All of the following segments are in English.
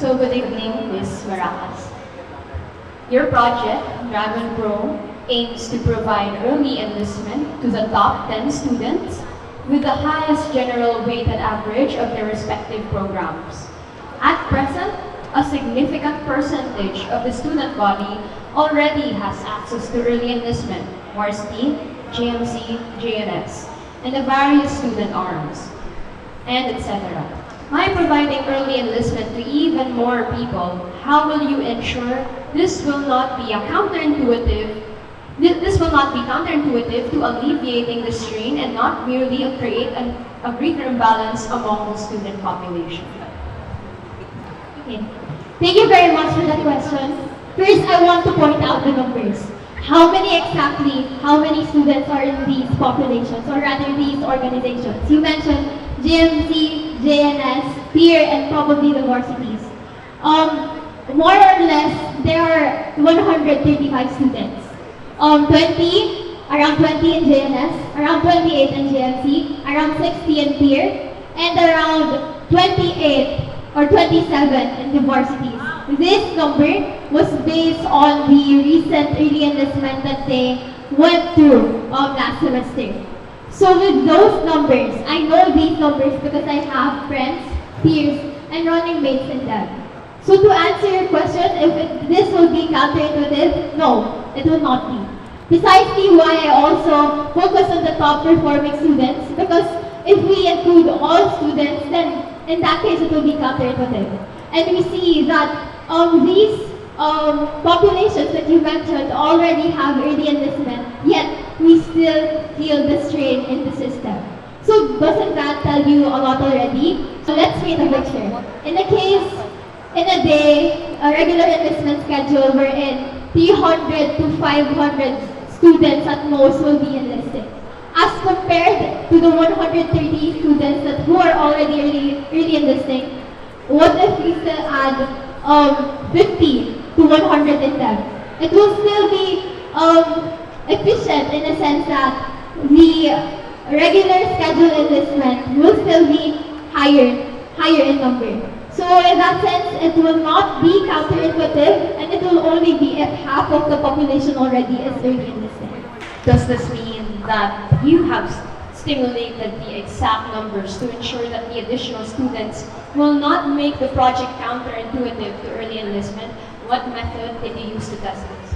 So good evening, Ms. Marajas. Your project, Dragon Pro, aims to provide early enlistment to the top 10 students with the highest general weighted average of their respective programs. At present, a significant percentage of the student body already has access to early enlistment, varsity, GMC, JNS, and the various student arms, and etc. By providing early enlistment to even more people, how will you ensure this will not be counterintuitive to alleviating the strain and not merely create a greater imbalance among the student population? Okay. Thank you very much for that question. First, I want to point out the numbers. How many students are in these populations, or rather these organizations? You mentioned GMC, JNS, peer, and probably the varsities. More or less, there are 135 students. Around 20 in JNS, around 28 in GMC, around 60 in peer, and around 28 or 27 in the varsities. This number was based on the recent early enlistment that they went through last semester. So with those numbers, I know these numbers because I have friends, peers, and running mates in them. So to answer your question, if this will be counterintuitive, no, it will not be. Precisely why I also focus on the top performing students, because if we include all students, then in that case it will be counterintuitive. And we see that these populations that you mentioned already have early enlistment, yet we still feel the strain in the system. So doesn't that tell you a lot already? So let's paint a picture. In a day, a regular enlistment schedule wherein 300 to 500 students at most will be enlisted. As compared to the 130 students who are already early enlisting, what if we still add 50 to 100 in them? It will still be efficient in a sense that the regular scheduled enlistment will still be higher in number. So in that sense, it will not be counterintuitive, and it will only be if half of the population already is early enlisted. Does this mean that you have stimulated the exact numbers to ensure that the additional students will not make the project counterintuitive to early enlistment? What method did you use to test this?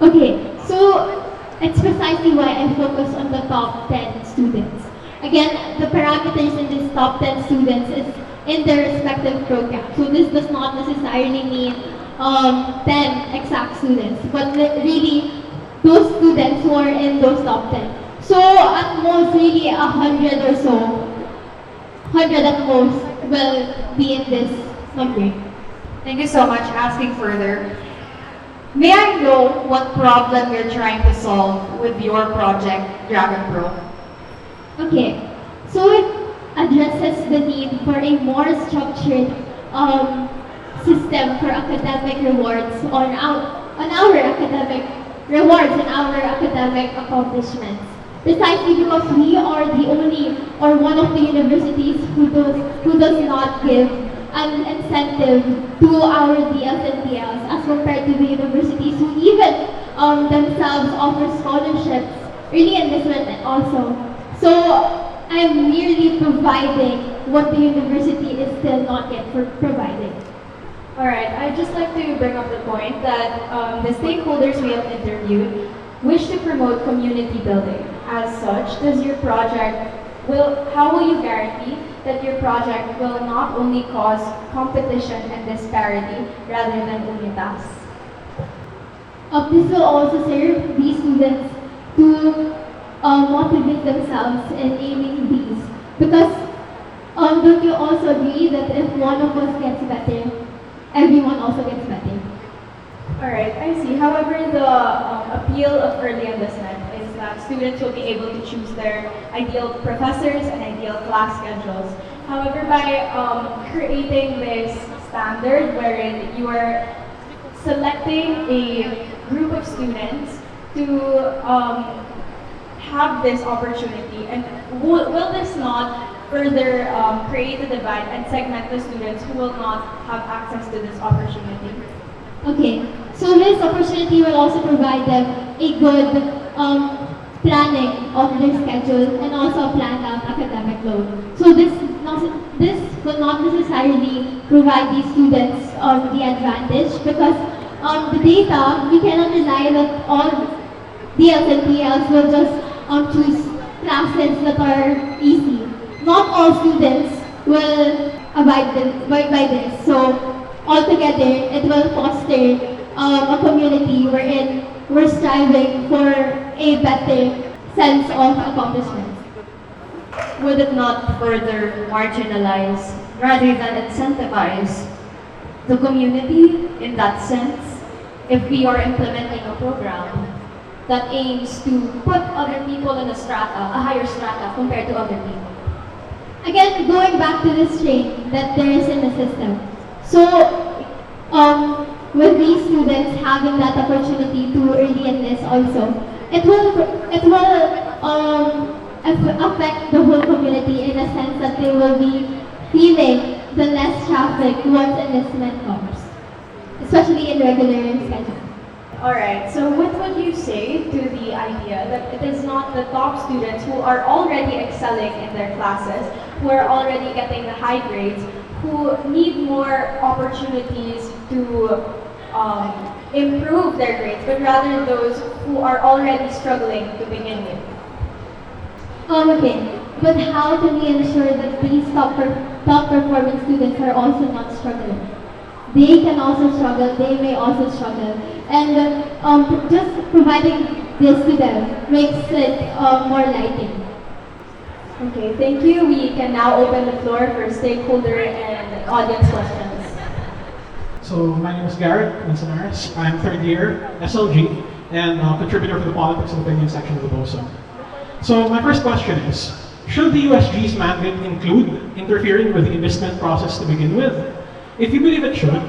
Okay, so it's precisely why I focus on the top 10 students. Again, the parameters in these top 10 students is in their respective program. So this does not necessarily mean 10 exact students, but really those students who are in those top 10. So at most, really 100 or so, 100 at most will be in this number. Thank you so much. Asking further, may I know what problem you're trying to solve with your project, Dragon Pro? Okay, so it addresses the need for a more structured system for academic rewards on our academic rewards and our academic accomplishments. Precisely because we are the only or one of the universities who does not give an incentive to our DLs and DLs as compared to the universities who even themselves offer scholarships, early enlistment also. So I'm merely providing what the university is still not yet providing. Alright, I'd just like to bring up the point that the stakeholders we have interviewed wish to promote community building. As such, how will you guarantee that your project will not only cause competition and disparity rather than unitas? This will also serve these students to motivate themselves in aiming these. Because don't you also agree that if one of us gets better, everyone also gets better? Alright, I see. However, the appeal of early enlistment is that students will be able to choose their ideal professors and ideal class schedules. However, by creating this standard wherein you are selecting a group of students to have this opportunity, and will this not further create a divide and segment the students who will not have access to this opportunity? Okay, so this opportunity will also provide them a good planning of their schedule and also a planned out academic load. So this will not necessarily provide these students the advantage because the data, we cannot rely that all DLs and PLs will just choose classes that are easy. Not all students will abide by this. So altogether, it will foster a community wherein we're striving for a better sense of accomplishment. Would it not further marginalize rather than incentivize the community in that sense if we are implementing a program that aims to put other people in a higher strata compared to other people? Again, going back to this strain that there is in the system. So, with these students having that opportunity to early enlist also, it will affect the whole community in a sense that they will be feeling the less traffic once enlistment comes, especially in regular schedule. Alright, so what would you say to the idea that it is not the top students who are already excelling in their classes, who are already getting the high grades, who need more opportunities to improve their grades, but rather those who are already struggling to begin with? Okay, but how can we ensure that these top performing students are also not struggling? They can also struggle, they may also struggle. And just providing this to them makes it more lighting. Okay, thank you. We can now open the floor for stakeholder and audience questions. So my name is Garrett Manzanares. I'm third year SLG and contributor for the Politics and Opinion section of the BOSO. So my first question is, should the USG's mandate include interfering with the enlistment process to begin with? If you believe it should,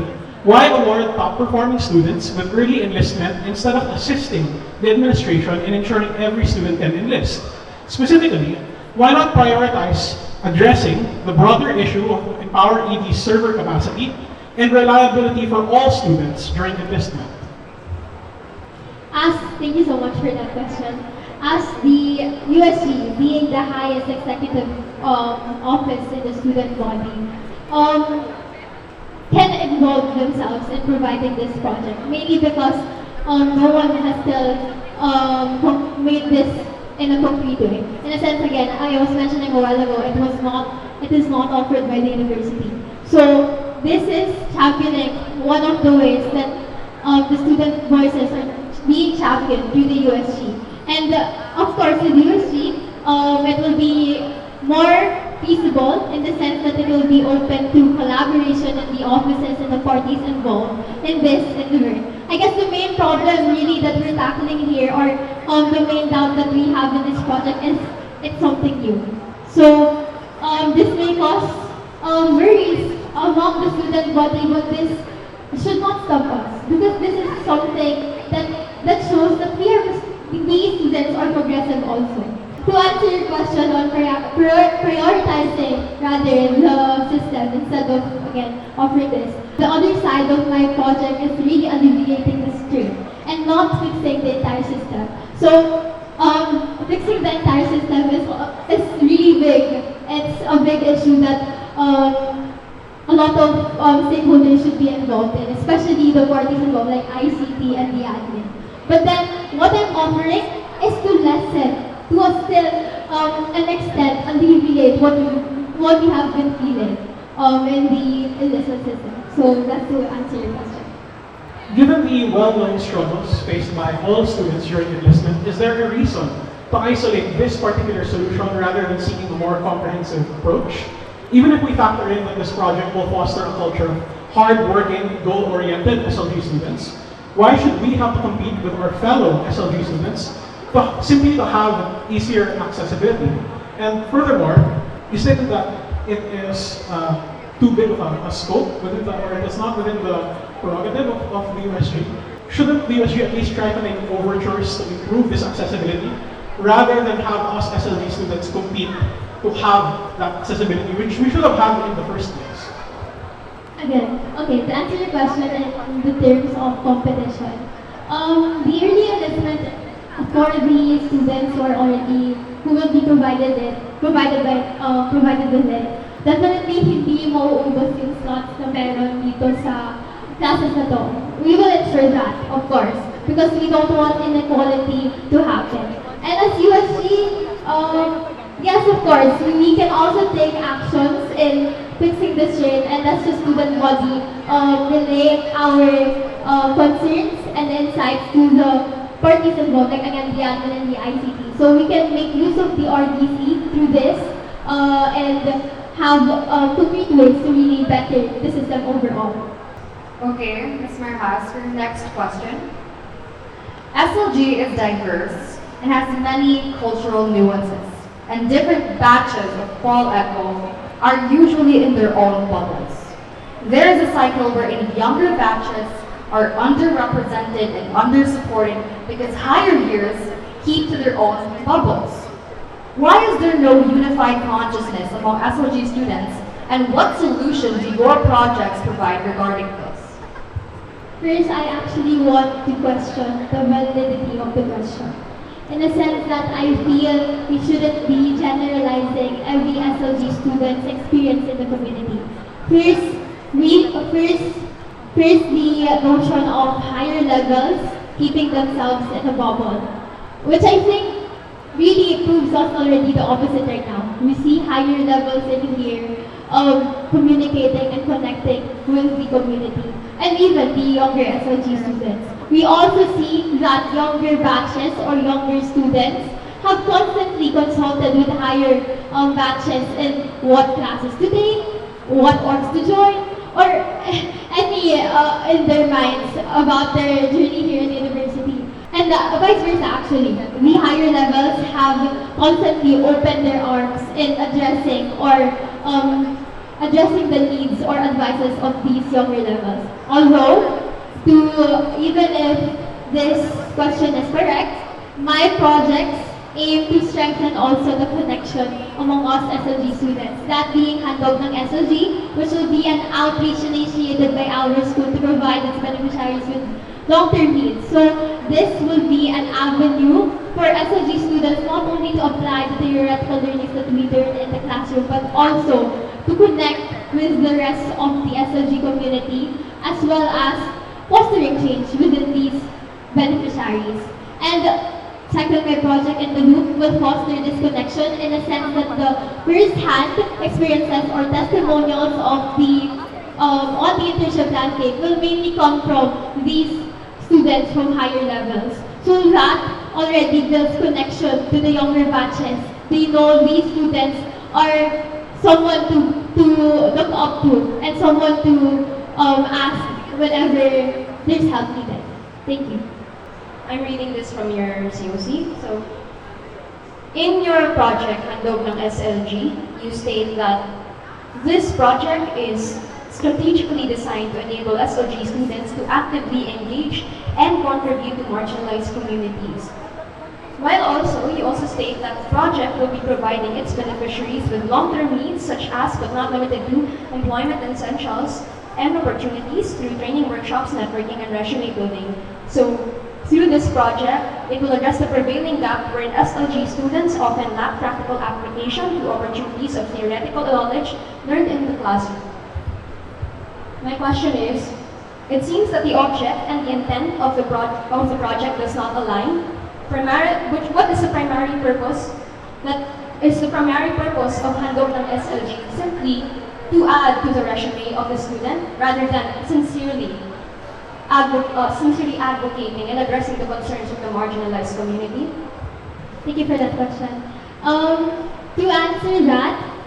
why award top performing students with early enlistment instead of assisting the administration in ensuring every student can enlist? Specifically, why not prioritize addressing the broader issue of Empower ED's server capacity and reliability for all students during enlistment? Thank you so much for that question. As the USG being the highest executive office in the student body, can involve themselves in providing this project, mainly because no one has still made this in a concrete way. In a sense, again, I was mentioning a while ago, it is not offered by the university. So this is championing one of the ways that the student voices are being championed through the USG. And of course, with the USG, it will be more feasible in the sense that it will be open to collaboration in the offices and the parties involved in this endeavor. I guess the main problem really that we're tackling here, or the main doubt that we have in this project is it's something new. So this may cause worries among the student body, but this should not stop us because this is something that shows that we students are progressive also. To answer your question on prioritizing rather the system instead of, again, offering this, the other side of my project is really alleviating the strain and not fixing the entire system. So, fixing the entire system is really big. It's a big issue that a lot of stakeholders should be involved in, especially the parties involved like ICT and the admin. But then, what I'm offering is to lessen, to still an extent alleviate what we have been feeling in the enlistment system. So that's to answer your question. Given the well-known struggles faced by all students during enlistment, is there a reason to isolate this particular solution rather than seeking a more comprehensive approach? Even if we factor in that this project will foster a culture of hard-working, goal-oriented SLG students, why should we have to compete with our fellow SLG students simply to have easier accessibility? And furthermore, you stated that it is too big of a scope within or it is not within the prerogative of the USG. Shouldn't the USG at least try to make overtures to improve this accessibility rather than have us SLG students compete to have that accessibility, which we should have had in the first place? Again, okay, to answer your question in the terms of competition, the early enlistment for the students who will be provided with it, definitely hindi mauubos yung slots na meron dito sa classes na to. We will ensure that, of course, because we don't want inequality to happen. And as USG, yes, of course, we can also take actions in fixing this rate, and as the student body, relay our concerns and insights to the parties involved, like again, the admin and the ICT. So we can make use of the RDC through this and have concrete ways to really better the system overall. Okay, Ms. Marajas, for your next question. SLG is diverse and has many cultural nuances, and different batches of Qual Echo are usually in their own bubbles. There is a cycle wherein younger batches are underrepresented and undersupported because higher years keep to their own bubbles. Why is there no unified consciousness among SLG students, and what solutions do your projects provide regarding this? First, I actually want to question the validity of the question. In a sense that I feel we shouldn't be generalizing every SLG student's experience in the community. First, the notion of higher levels keeping themselves in a bubble, which I think really proves us already the opposite right now. We see higher levels in here of communicating and connecting with the community, and even the younger SLG students. We also see that younger batches or younger students have constantly consulted with higher batches in what classes to take, what orgs to join, or any in their minds about their journey here in the university. And vice versa actually. The higher levels have constantly opened their arms in addressing the needs or advices of these younger levels. Although, even if this question is correct, my projects aim to strengthen also the connection among us SLG students. That being Handog ng SLG, which will be an outreach initiated by our school to provide its beneficiaries with long-term needs. So this will be an avenue for SLG students not only to apply the theoretical learnings that we learn in the classroom, but also to connect with the rest of the SLG community, as well as fostering change within these beneficiaries. And second, my project in the loop will foster this connection in a sense that the first-hand experiences or testimonials of the on the internship landscape will mainly come from these students from higher levels. So that already builds connection to the younger batches. They know these students are someone to look up to and someone to ask whenever there's help needed. Thank you. I'm reading this from your COC. So, in your project, Handog ng SLG, you state that this project is strategically designed to enable SLG students to actively engage and contribute to marginalized communities. While you also state that the project will be providing its beneficiaries with long-term needs such as, but not limited to, employment essentials and opportunities through training workshops, networking, and resume building. So, through this project, it will address the prevailing gap wherein SLG students often lack practical application to opportunities of theoretical knowledge learned in the classroom. My question is, it seems that the object and the intent of the project does not align. What is the primary purpose? That is the primary purpose of Handog ng SLG simply to add to the resume of the student rather than sincerely advocating and addressing the concerns of the marginalized community? Thank you for that question. To answer that,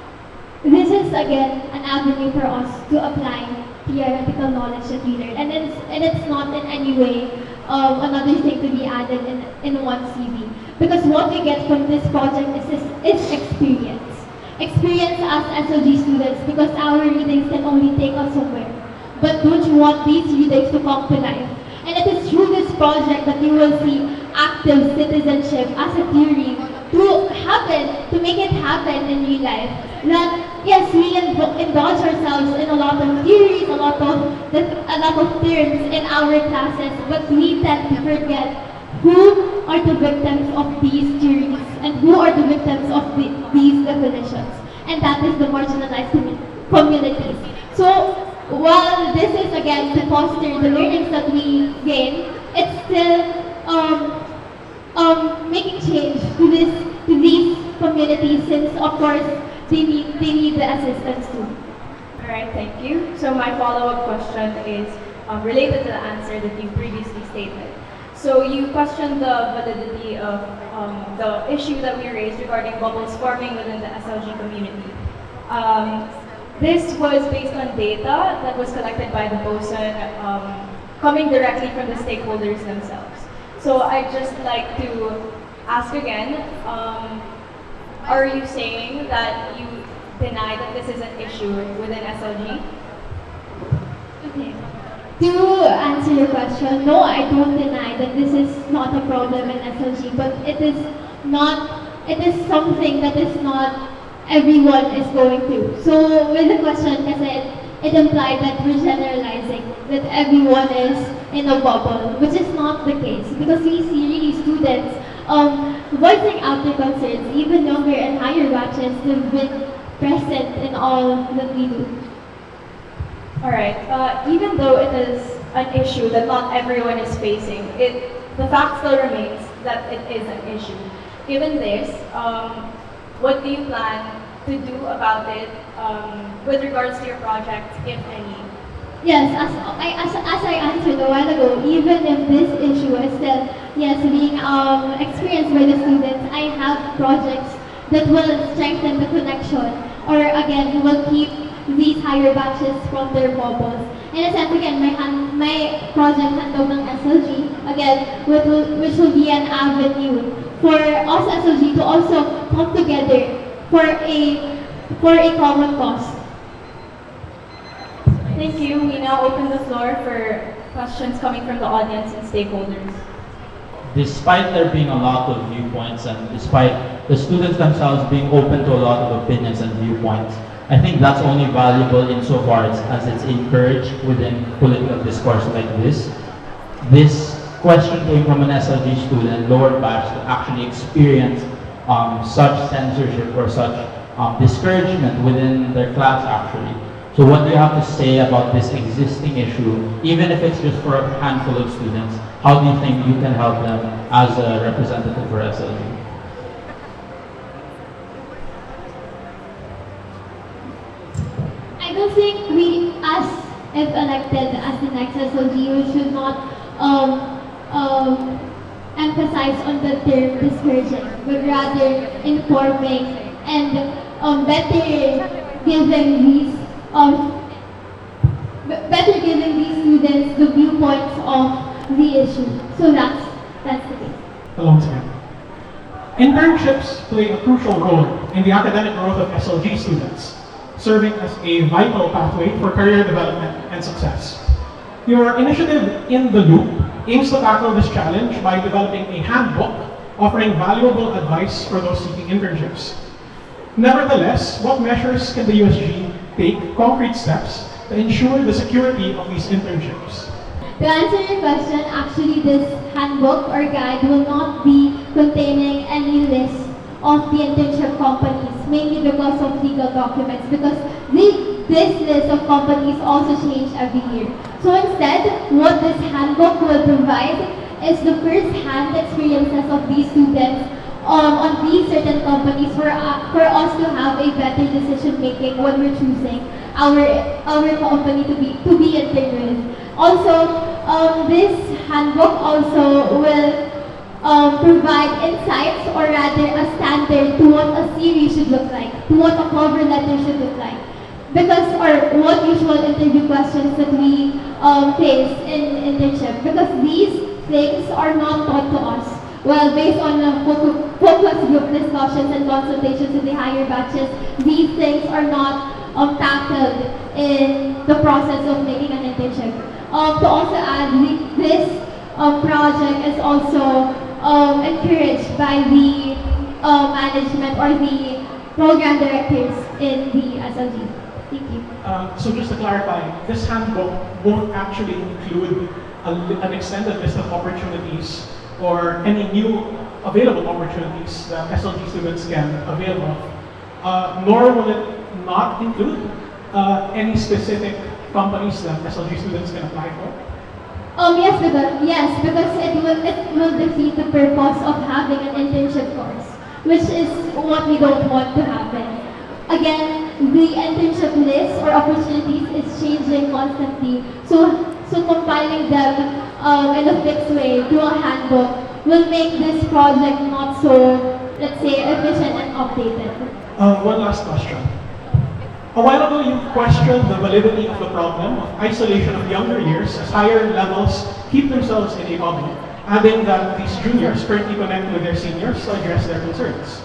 this is again an avenue for us to apply theoretical knowledge that we learn, and it's not in any way another thing to be added in one CV. Because what we get from this project is experience. Experience as SLG students, because our readings can only take us somewhere. But don't you want these readings to come to life? And it is through this project that you will see active citizenship as a theory to have to make it happen in real life. That yes, we indulge ourselves in a lot of theories, a lot of terms in our classes, but we tend to forget who are the victims of these theories and who are the victims of these definitions, and that is the marginalized communities. So while this is again to foster the learnings that we gain, it's still making change to these communities, since of course they need the assistance too. All right, thank you. So my follow-up question is related to the answer that you previously stated. So you questioned the validity of the issue that we raised regarding bubbles forming within the SLG community. This was based on data that was collected by the boson, coming directly from the stakeholders themselves. So I'd just like to ask again, are you saying that you deny that this is an issue within SLG? Okay. To answer your question, no, I don't deny that this is not a problem in SLG, but it is something that is not everyone is going through. So with the question, kasi it implied that we're generalizing, that everyone is in a bubble, which is not the case, because we see really students voicing out their concerns, even younger and higher batches have been present in all that we do. Alright, even though it is an issue that not everyone is facing, the fact still remains that it is an issue. Given this, what do you plan to do about it with regards to your project, if any? Yes, as I answered a while ago, even if this issue is still, yes, being experienced by the students, I have projects that will strengthen the connection, or again, will keep these higher batches from their bubbles. In a sense, again, my project handog ng SLG, again, which will be an avenue for us SLG to also come together for a common cause. Thank you. We now open the floor for questions coming from the audience and stakeholders. Despite there being a lot of viewpoints and despite the students themselves being open to a lot of opinions and viewpoints, I think that's only valuable insofar as it's encouraged within political discourse like this. This question came from an SLG student, lower batch, to actually experience such censorship or such discouragement within their class actually. So what do you have to say about this existing issue, even if it's just for a handful of students? How do you think you can help them as a representative for SLG? I don't think we, as if elected as the next SLG, we should not emphasize on the term discouraging, but rather informing and better giving these students the viewpoints of the issue. So that's the case. Hello, again. Internships play a crucial role in the academic growth of SLG students, serving as a vital pathway for career development and success. Your initiative, In the Loop, aims to tackle this challenge by developing a handbook offering valuable advice for those seeking internships. Nevertheless, what measures can the USG take concrete steps to ensure the security of these internships? To answer your question, actually this handbook or guide will not be containing any list of the internship companies, mainly because of legal documents, because this list of companies also change every year. So instead, what this handbook will provide is the first-hand experiences of these students on these certain companies for us to have a better decision making when we're choosing our company to be interned with. Also, this handbook also will provide insights, or rather a standard to what a CV should look like, to what a cover letter should look like. Because, or what usual interview questions that we face in internship. Because these things are not taught to us. Well, based on focus group discussions and consultations with the higher batches, these things are not tackled in the process of making an internship. To also add, this project is also encouraged by the management or the program directors in the SLG. Thank you. So just to clarify, this handbook won't actually include an extended list of opportunities or any new available opportunities that SLG students can avail of, nor will it not include any specific companies that SLG students can apply for. Because it will defeat the purpose of having an internship course, which is what we don't want to happen. Again, the internship list or opportunities is changing constantly. So compiling them in a fixed way through a handbook will make this project not so, let's say, efficient and updated. One last question. A while ago, you questioned the validity of the problem of isolation of younger years as higher levels keep themselves in a bubble, adding that these juniors currently connect with their seniors to address their concerns.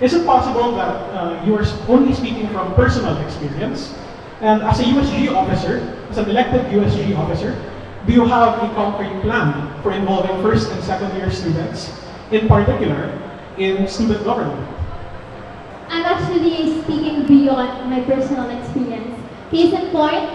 Is it possible that you are only speaking from personal experience? And as a USG officer, as an elected USG officer, do you have a concrete plan for involving first and second year students, in particular, in student government? I'm actually speaking beyond my personal experience. Case in point,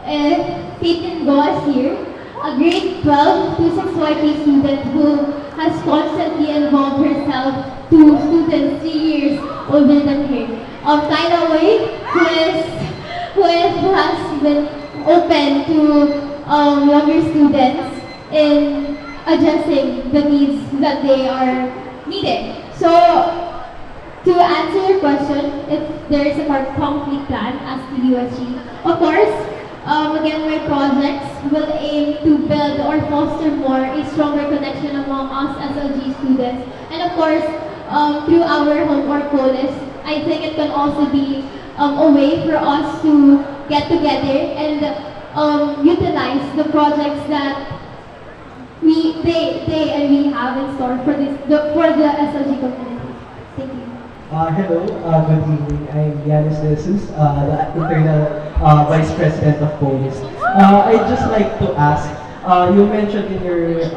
Caitlin Goas here, a grade 12 2/6YP student who has constantly involved herself to students 3 years older than her. Tina Wade, who has been open to younger students in addressing the needs that they are needing. So, to answer your question, if there is a concrete plan as the USG, of course, again, my projects will aim to build or foster more a stronger connection among us SLG students. And of course, through our homework list, I think it can also be a way for us to get together and utilize the projects that they and we have in store for the SLG community. Thank you. Hello, good evening. I'm Yanis Jesus, the internal Vice President of Police. I'd just like to ask, you mentioned in your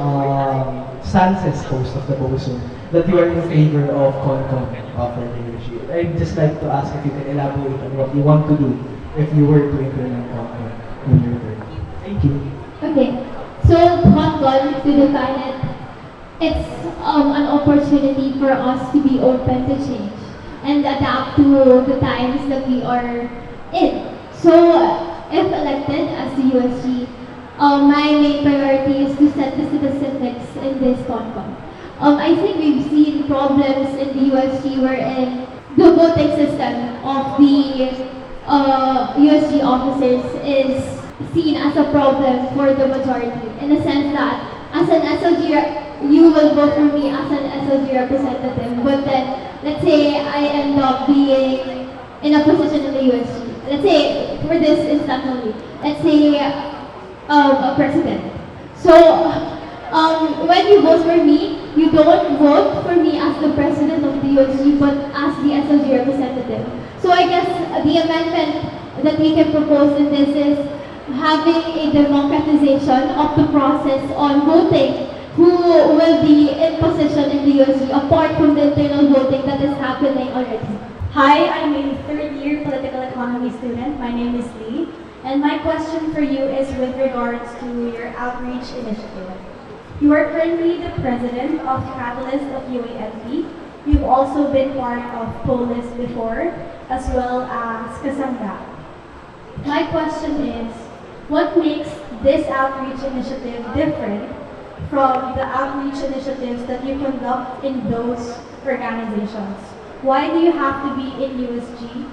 stances post of the BOSO that you are in favor of CONCOM for the USG. I'd just like to ask if you can elaborate on what you want to do if you were to implement CONCOM in your term. Thank you. Okay, so CONCOM, to define it, it's an opportunity for us to be open to change and adapt to the times that we are in. So, if elected as the USG, my main priority is to set the specifics in this CONCOM. I think we've seen problems in the USG wherein the voting system of the USG officers is seen as a problem for the majority, in the sense that as an SLG, you will vote for me as an SLG representative, but then let's say I end up being in a position in the USG. Let's say, for this instance only, let's say a president. So, when you vote for me, you don't vote for me as the president of the USG, but as the SLG representative. So I guess the amendment that we can propose in this is having a democratization of the process on voting who will be in position in the USG apart from the internal voting that is happening already. Hi, I'm a third-year political economy student. My name is Lee, and my question for you is with regards to your outreach initiative. You are currently the president of Catalyst of UA&P. You've also been part of Polis before, as well as Kasanga. My question is, what makes this outreach initiative different from the outreach initiatives that you conduct in those organizations? Why do you have to be in USG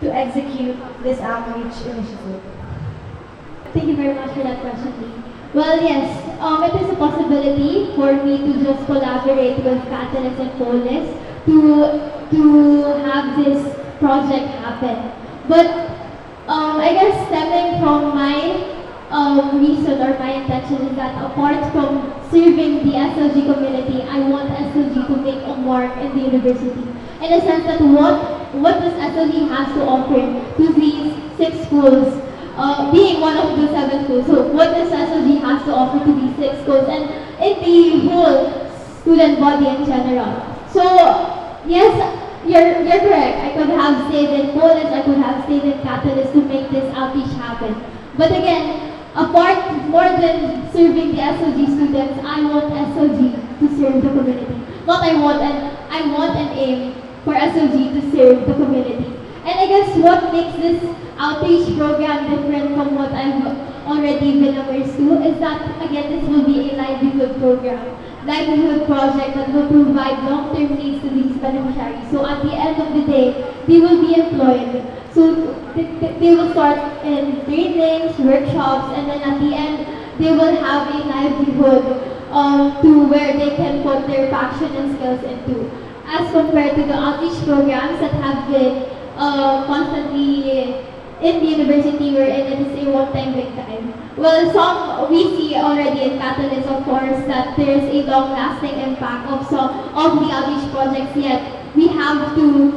to execute this outreach initiative? Thank you very much for that question, Lee. Well, yes, it is a possibility for me to just collaborate with Catalyst and Polis to have this project happen. But I guess stemming from my reason or my intention is that apart from serving the SLG community, I want SLG to make a mark in the university. In a sense that what does SLG has to offer to these 6 schools, being one of the 7 schools. So what does SLG has to offer to these 6 schools and in the whole student body in general. So Yes, you're correct. I could have stayed in Polish, I could have stayed in Catalyst to make this outreach happen. But again, apart more than serving the SOG students, I want SOG to serve the community. Not I want and aim for SOG to serve the community. And I guess what makes this outreach program different from what I've already been immersed to is that again this will be a livelihood program, livelihood project that will provide long-term needs to these beneficiaries. So at the end of the day, they will be employed. So they will start in trainings, workshops, and then at the end, they will have a livelihood to where they can put their passion and skills into. As compared to the outreach programs that have been constantly in the university wherein it is a one-time big time. Well, some we see already in Catalyst, of course, that there is a long-lasting impact of some of the outreach projects. Yet we have to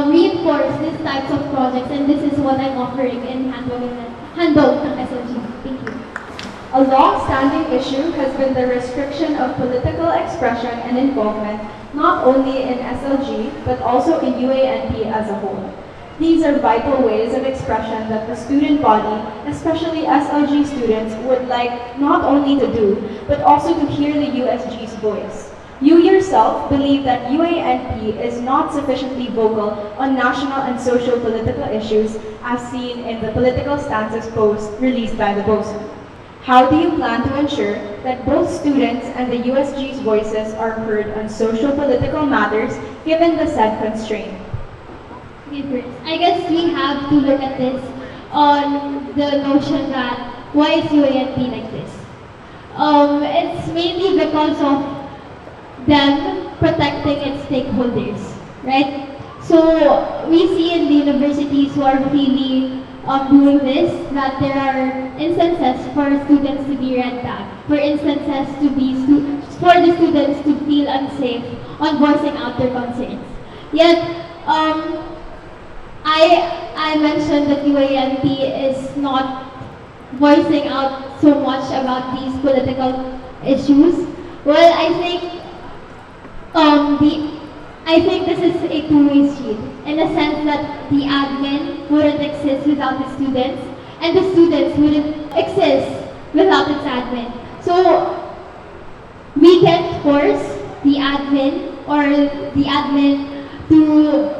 reinforce these types of projects, and this is what I'm offering in handbook ng SLG. Thank you. A long-standing issue has been the restriction of political expression and involvement, not only in SLG, but also in UA&P as a whole. These are vital ways of expression that the student body, especially SLG students, would like not only to do, but also to hear the USG's voice. You yourself believe that UA&P is not sufficiently vocal on national and social political issues as seen in the political stances post released by the BOSA. How do you plan to ensure that both students and the USG's voices are heard on social political matters given the said constraint? I guess we have to look at this on the notion that why is UA&P like this? It's mainly because of them protecting its stakeholders, right? So we see in the universities who are really doing this that there are instances for students to be read tagged, for instances to be for the students to feel unsafe on voicing out their concerns. Yet I mentioned that UA&P is not voicing out so much about these political issues. Well, I think this is a two-way street in the sense that the admin wouldn't exist without the students, and the students wouldn't exist without its admin. So we can't force the admin to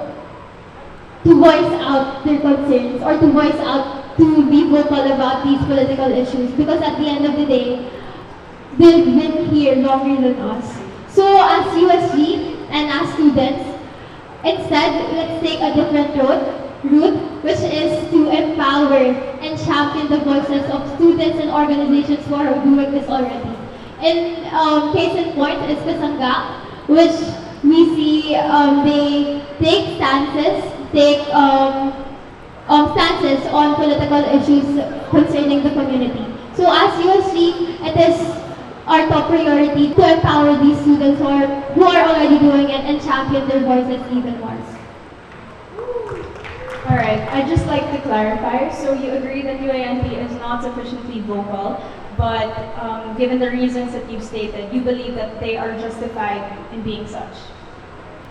voice out their concerns or to voice out to be vocal about these political issues, because at the end of the day, they've been here longer than us. So as USG and as students, instead, let's take a different route, which is to empower and champion the voices of students and organizations who are doing this already. In case in point is Kasanga, which we see they take stances on political issues concerning the community. So as USG, it is our top priority to empower these students who are already doing it and champion their voices even more. Alright, I'd just like to clarify. So you agree that UA&P is not sufficiently vocal, but given the reasons that you've stated, you believe that they are justified in being such?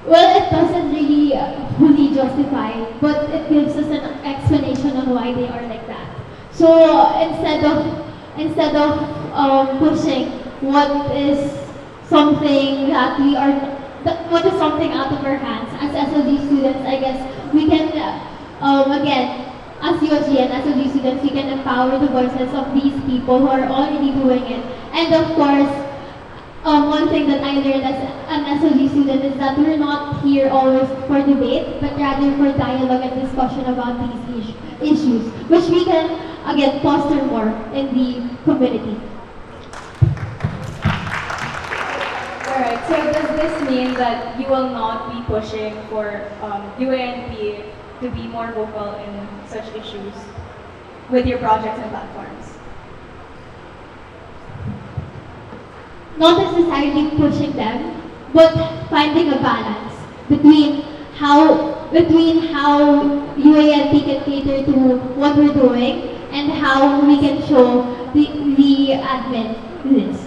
Well, it doesn't really fully justify, but it gives us an explanation on why they are like that. So instead of pushing what is something that what is something out of our hands as SOG students, I guess we can again, as USG and SOG students, we can empower the voices of these people who are already doing it. And of course, one thing that I learned as an SOG student is that we're not here always for debate, but rather for dialogue and discussion about these issues, which we can, again, foster more in the community. Alright, so does this mean that you will not be pushing for UA&P to be more vocal in such issues with your projects and platforms? Not necessarily pushing them, but finding a balance between how UA&P can cater to what we're doing and how we can show the admin this.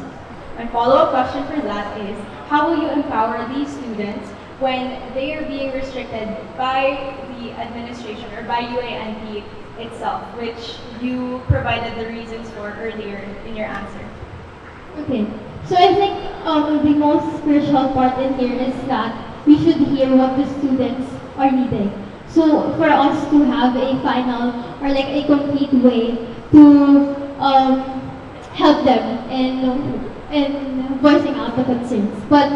My follow-up question for that is, how will you empower these students when they are being restricted by the administration or by UA&P itself, which you provided the reasons for earlier in your answer? Okay. So I think the most crucial part in here is that we should hear what the students are needing. So for us to have a final or like a complete way to help them in voicing out the concerns. But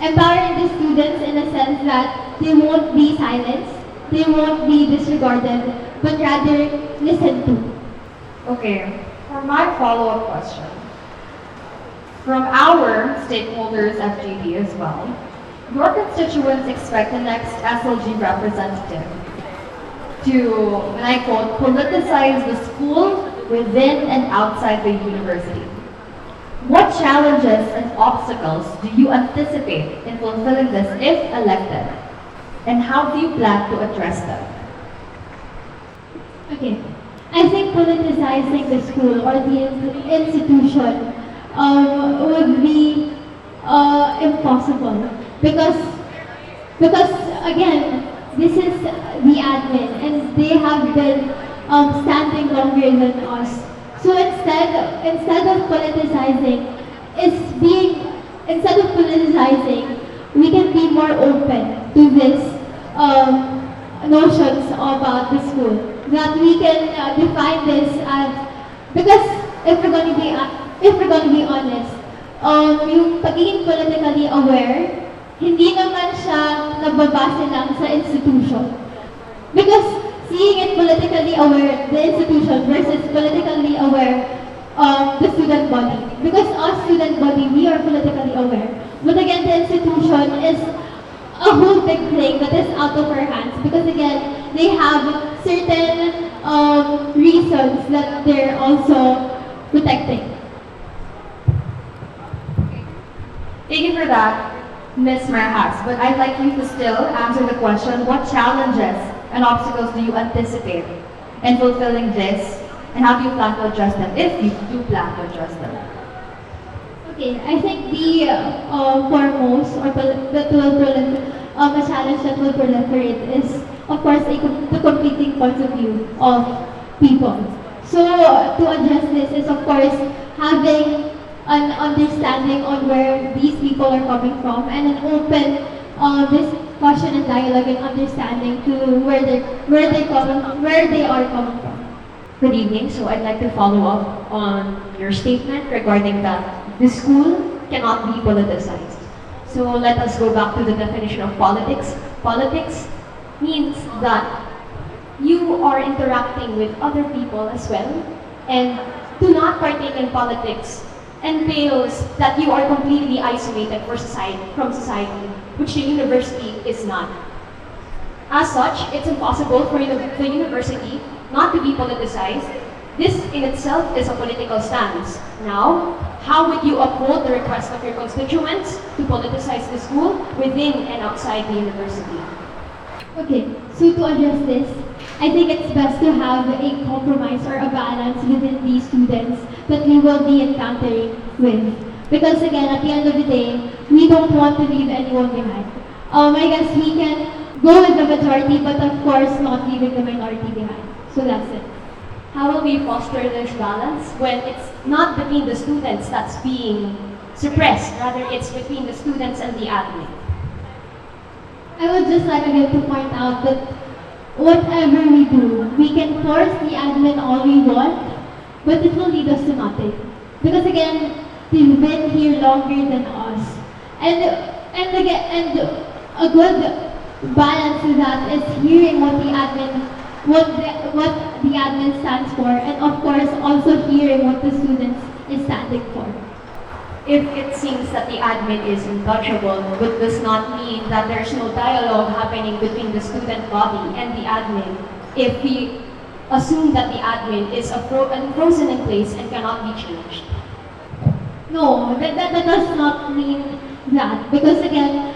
empowering the students in a sense that they won't be silenced, they won't be disregarded, but rather listened to. Okay, for my follow-up question, from our stakeholders at JD as well, your constituents expect the next SLG representative to, and I quote, politicize the school within and outside the university. What challenges and obstacles do you anticipate in fulfilling this if elected? And how do you plan to address them? Okay. I think politicizing the school or the institution would be impossible because again, this is the admin and they have been standing longer than us. So instead of politicizing, we can be more open to this notions about the school. That we can define this as, because if we're going to be honest, yung pagiging politically aware, hindi naman siya nagbabase lang sa institution. Because seeing it politically aware, the institution versus politically aware, the student body. Because us student body, we are politically aware. But again, the institution is a whole big thing that is out of our hands. Because again, they have certain reasons that they're also protecting. Thank you for that, Ms. Marajas. But I'd like you to still answer the question, what challenges and obstacles do you anticipate in fulfilling this? And how do you plan to address them, if you do plan to address them? Okay, I think the foremost or a challenge that will proliferate is, of course, the competing points of view of people. So to address this is, of course, having an understanding on where these people are coming from and an open discussion and dialogue and understanding to where they are coming from. Good evening. So I'd like to follow up on your statement regarding that the school cannot be politicized. So let us go back to the definition of politics. Politics means that you are interacting with other people as well, and to not partake in politics entails that you are completely isolated from society, which the university is not. As such, it's impossible for the university not to be politicized. This in itself is a political stance. Now, how would you uphold the request of your constituents to politicize the school within and outside the university? Okay, so to address this, I think it's best to have a compromise or a balance within these students that we will be encountering with. Because again, at the end of the day, we don't want to leave anyone behind. I guess we can go with the majority, but of course not leaving the minority behind. So that's it. How will we foster this balance when it's not between the students that's being suppressed, rather it's between the students and the admin? I would just like again to point out that whatever we do, we can force the admin all we want, but it will lead us to nothing. Because again, they've been here longer than us. And a good balance to that is hearing what the admin stands for, and of course also hearing what the students is standing for. If it seems that the admin is untouchable, but does not mean that there's no dialogue happening between the student body and the admin, if we assume that the admin is frozen in place and cannot be changed. No, that does not mean that. Because again,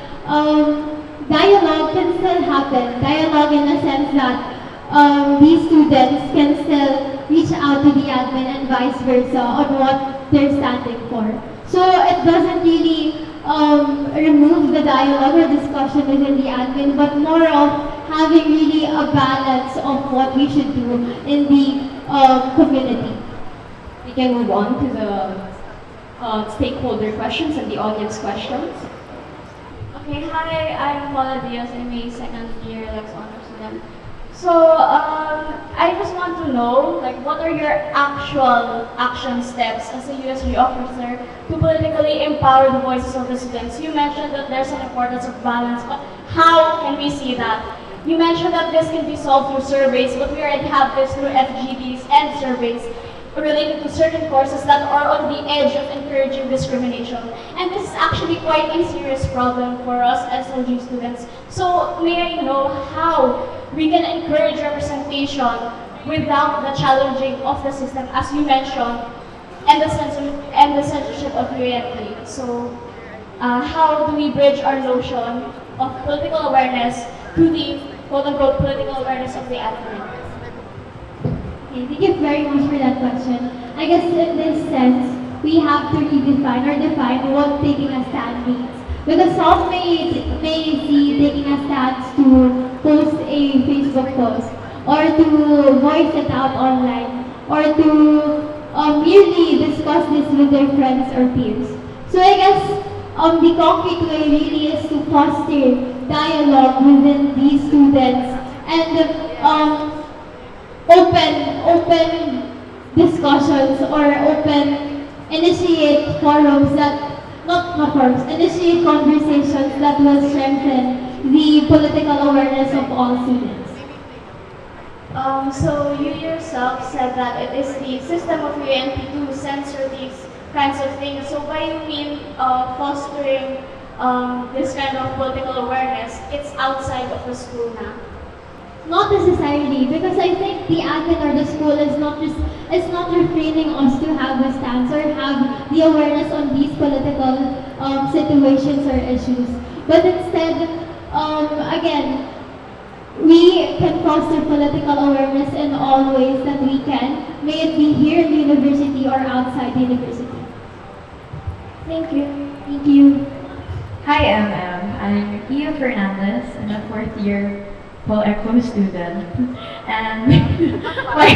dialogue can still happen. Dialogue in the sense that these students can still reach out to the admin and vice versa on what they're standing for. So it doesn't really remove the dialogue or discussion within the admin, but more of having really a balance of what we should do in the community. We can move on to the stakeholder questions and the audience questions. Okay, hi, I'm Paula Diaz. I'm a second year Lex Honor student. So, I just want to know, like, what are your actual action steps as a USG officer to politically empower the voices of the students? You mentioned that there's an importance of balance, but how can we see that? You mentioned that this can be solved through surveys, but we already have this through FGDs and surveys related to certain courses that are on the edge of encouraging discrimination. And this is actually quite a serious problem for us SLG students. So may I know how we can encourage representation without the challenging of the system, as you mentioned, and the censorship of UA&P. So how do we bridge our notion of political awareness to the quote-unquote political awareness of the admin? Okay, thank you very much for that question. I guess in this sense, we have to redefine or define what taking a stand means. Because some may see taking a stance to post a Facebook post, or to voice it out online, or to merely discuss this with their friends or peers. So I guess the concrete way really is to foster dialogue within these students and open discussions or initiate forums that initiate conversations that will strengthen the political awareness of all students. So you yourself said that it is the system of UA&P to censor these kinds of things. So why you mean fostering this kind of political awareness? It's outside of the school now. Not necessarily, because I think the admin or the school is not refraining us to have a stance or have the awareness on these political situations or issues. But instead, again, we can foster political awareness in all ways that we can, may it be here in the university or outside the university. Thank you. Thank you. Hi, I'm Ia Fernandez, and a fourth year Paul Echo student. And my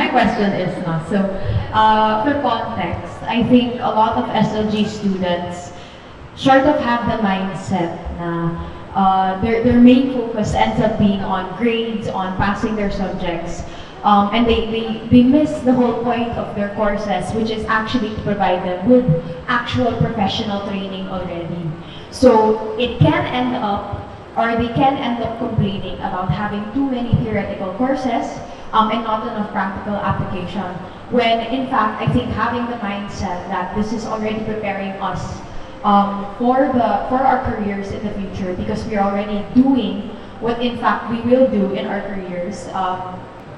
question is not so. For context, I think a lot of SLG students sort of have the mindset na their main focus ends up being on grades, on passing their subjects. And they miss the whole point of their courses, which is actually to provide them with actual professional training already. So it can end up, or they can end up complaining about having too many theoretical courses and not enough practical application, when in fact I think having the mindset that this is already preparing us for our careers in the future, because we're already doing what in fact we will do in our careers.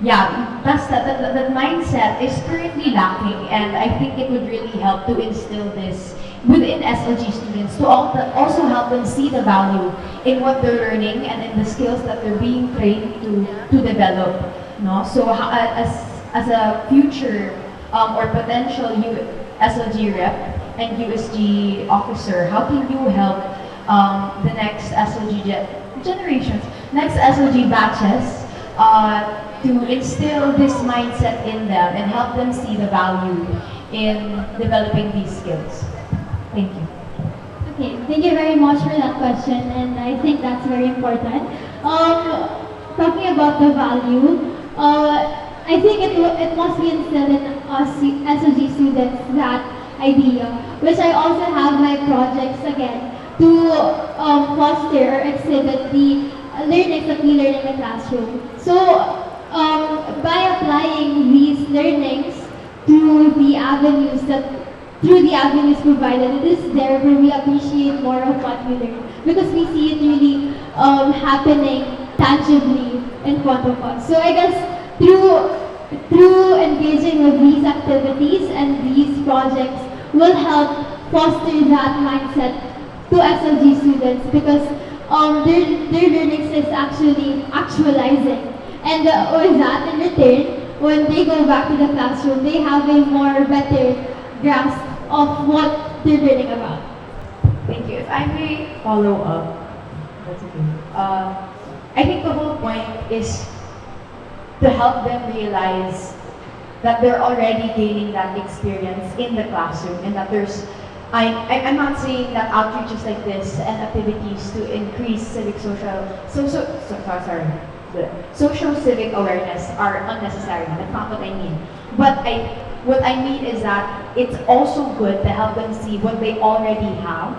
That mindset is currently lacking, and I think it would really help to instill this within SLG students to also help them see the value in what they're learning and in the skills that they're being trained to develop. No? So as a future or potential SLG rep and USG officer, how can you help the next SLG generations, next SLG batches to instill this mindset in them and help them see the value in developing these skills? Thank you. Okay, thank you very much for that question, and I think that's very important. Talking about the value, I think it must be instilled in us SOG students, that idea, which I also have my projects again to foster or exhibit the learnings that we learn in the classroom. So by applying these learnings through the avenues provided, it is there where we appreciate more of what we learn, because we see it really happening tangibly in front of us. So I guess through engaging with these activities and these projects will help foster that mindset to SLG students, because their learnings is actually actualizing. And with that, in return, when they go back to the classroom, they have a more better grasp of what they're learning about. Thank you. If I may follow up, that's okay. I think the whole point is to help them realize that they're already gaining that experience in the classroom and that I'm not saying that outreaches like this and activities to increase social civic awareness are unnecessary. That's not what I mean. But what I mean is that it's also good to help them see what they already have,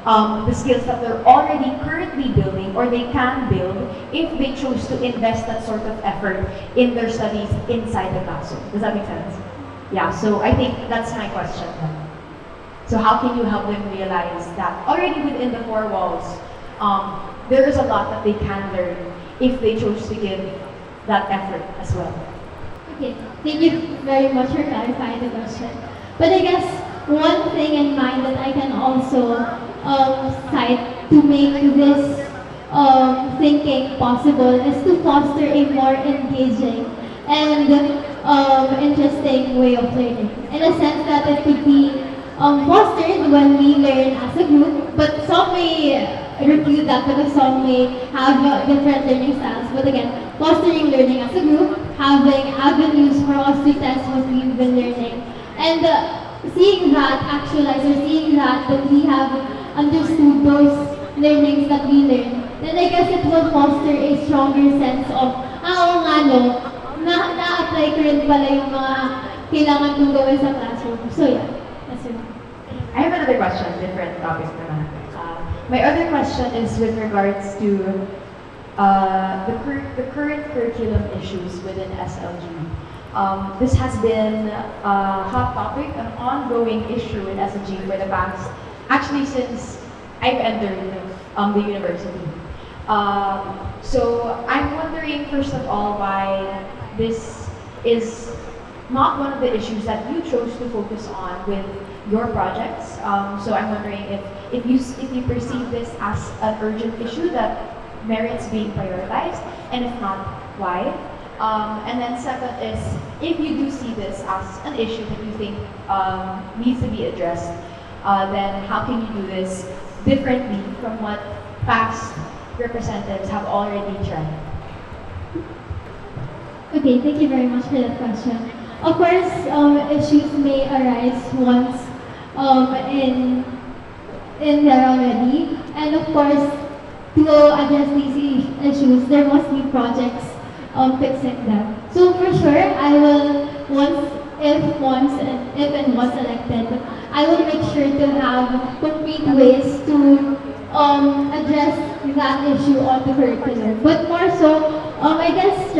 the skills that they're already currently building or they can build if they choose to invest that sort of effort in their studies inside the classroom. Does that make sense? Yeah, so I think that's my question then. So how can you help them realize that already within the four walls, there is a lot that they can learn if they choose to give that effort as well? Okay, thank you very much for clarifying the question. But I guess one thing in mind that I can also cite to make this thinking possible is to foster a more engaging and interesting way of learning. In a sense that it could be fostered when we learn as a group, but some may refute that because some may have different learning styles. But again, fostering learning as a group, having avenues for us to test what we've been learning, and seeing that actualized or seeing that we have understood those learnings that we learn, then I guess it will foster a stronger sense of, oo nga no, na-apply ko rin pala yung mga kailangan kong gawin sa classroom. So yeah, that's it. I have another question, different topic naman. My other question is with regards to the current curriculum issues within SLG. This has been a hot topic, an ongoing issue in SLG for the past, actually since I've entered the university. So I'm wondering, first of all, why this is not one of the issues that you chose to focus on with your projects. So I'm wondering if you perceive this as an urgent issue that merits being prioritized, and if not, why? And then second is, if you do see this as an issue that you think needs to be addressed, then how can you do this differently from what past representatives have already tried? Okay, thank you very much for that question. Of course, issues may arise once in there already, and of course, to address these issues, there must be projects fixing them. So for sure, I will if and once elected, I will make sure to have concrete ways to address that issue on the curriculum. But more so, I guess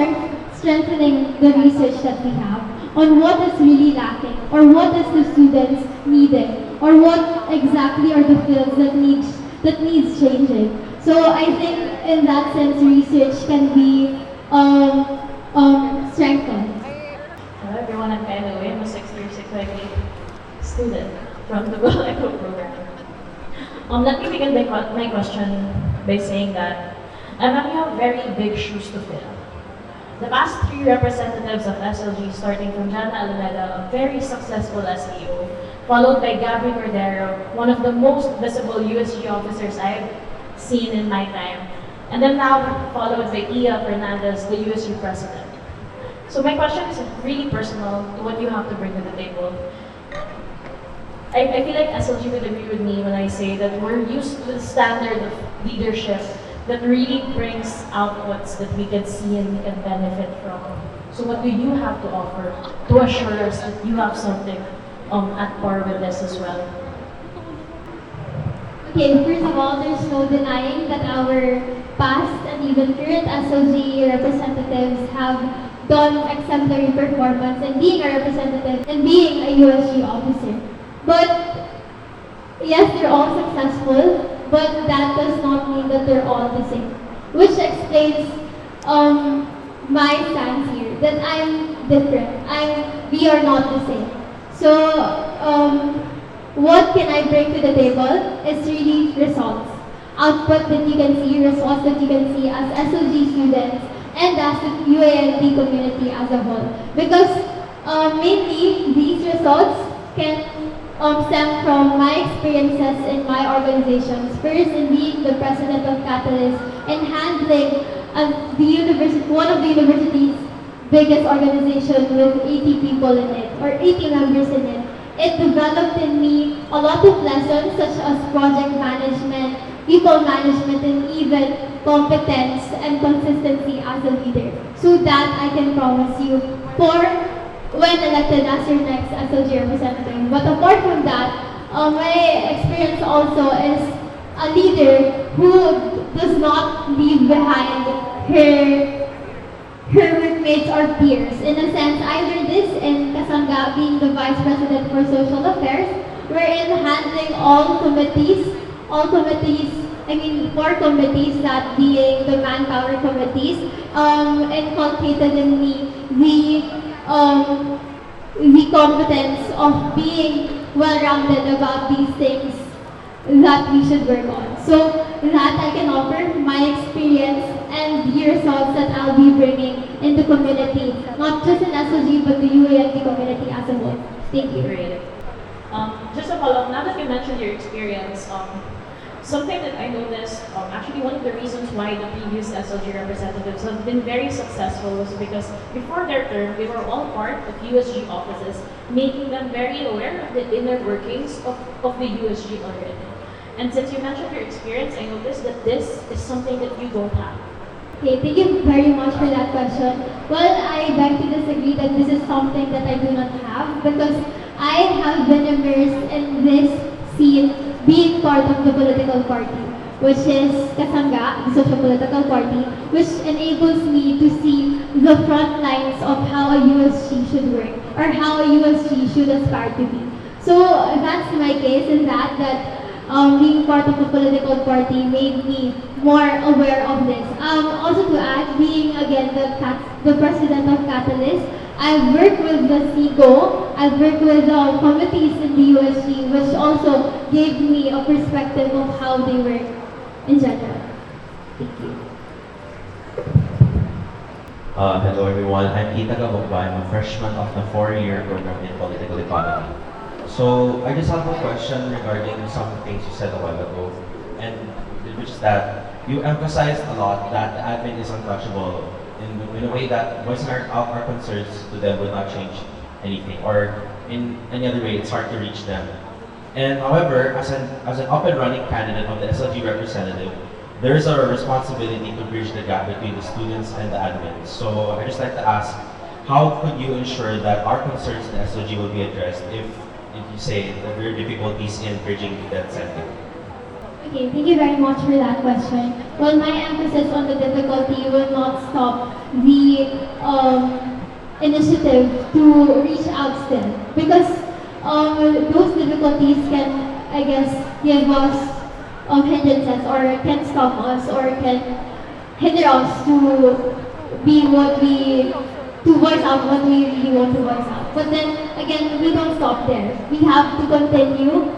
strengthening the research that we have on what is really lacking, or what is the students needing, or what exactly are the fields that needs changing. So I think in that sense, research can be strengthened. Hello everyone, I'm Kaya Noe. I'm a 6-year psychology student from the Eco program. Let me begin my question by saying that I'm having a very big shoes to fill. The past 3 representatives of SLG, starting from Jana Alameda, a very successful SEO, followed by Gabby Cordero, one of the most visible USG officers I've seen in my time, and then now followed by Iya Fernandez, the USG president. So my question is really personal to what you have to bring to the table. I feel like SLG would agree with me when I say that we're used to the standard of leadership that really brings outputs that we can see and we can benefit from. So what do you have to offer to assure us that you have something at par with this as well? Okay, first of all, there's no denying that our past and even current SLG representatives have done exemplary performance in being a representative and being a USG officer. But yes, they're all successful, but that does not mean that they're all the same. Which explains my stance here, that I'm different. We are not the same. So what can I bring to the table is really results. Output that you can see, results that you can see as SLG students and as the UA&P community as a whole. Because mainly these results can stem from my experiences in my organizations. First, in being the president of Catalyst and handling one of the university's biggest organization with 80 people in it, or 80 members in it. It developed in me a lot of lessons such as project management, people management, and even competence and consistency as a leader. So that I can promise you for when elected as your next SLG representative. But apart from that, my experience also is a leader who does not leave behind her workmates or peers. In a sense, I learned this in Kasanga, being the Vice President for Social Affairs, wherein handling four committees, that being the manpower committees, inculcated in me the competence of being well-rounded about these things that we should work on. So that I can offer my experience and the results that I'll be bringing in the community, not just in SOG but the UA&P community as a whole. Thank you. Great. Just a follow-up, now that you mentioned your experience, something that I noticed, actually one of the reasons why the previous SLG representatives have been very successful was because before their term, they were all part of USG offices, making them very aware of the inner workings of the USG already. And since you mentioned your experience, I noticed that this is something that you don't have. Okay, thank you very much for that question. Well, I beg to disagree that this is something that I do not have, because I have been immersed in this scene being part of the political party, which is Kasanga, the social political party, which enables me to see the front lines of how a USG should work, or how a USG should aspire to be. So that's my case in that being part of a political party made me more aware of this. Also to add, being again the president of Catalyst, I've worked with the SIKO, I've worked with committees in the USG, which also gave me a perspective of how they work in general. Thank you. Hello everyone, I'm Kita Gabogba. I'm a freshman of the 4-year program in political economy. So I just have a question regarding some things you said a while ago, and which is that you emphasized a lot that the admin is untouchable in a way that voicing our concerns to them would not change anything, or in any other way it's hard to reach them. And however, as an up and running candidate of the SLG representative, there is a responsibility to bridge the gap between the students and the admins. So I just like to ask, how could you ensure that our concerns in the SLG will be addressed if you say that there are difficulties in bridging that setting? Okay, thank you very much for that question. Well, my emphasis on the difficulty will not stop the initiative to reach out still, because those difficulties can, I guess, give us hindrances, or can stop us, or can hinder us to be to voice out what we really want to voice out. But then again, we don't stop there. We have to continue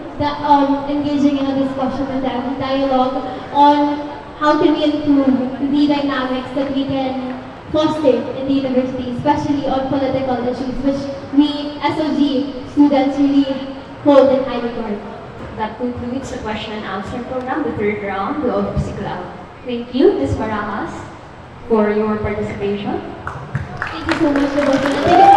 engaging in a discussion and dialogue on how can we improve the dynamics that we can foster in the university, especially on political issues, which we SOG students really hold in high regard. That concludes the question and answer program, the third round of SIKLAB. Thank you, Ms. Marajas, for your participation. Thank you so much, Rebecca.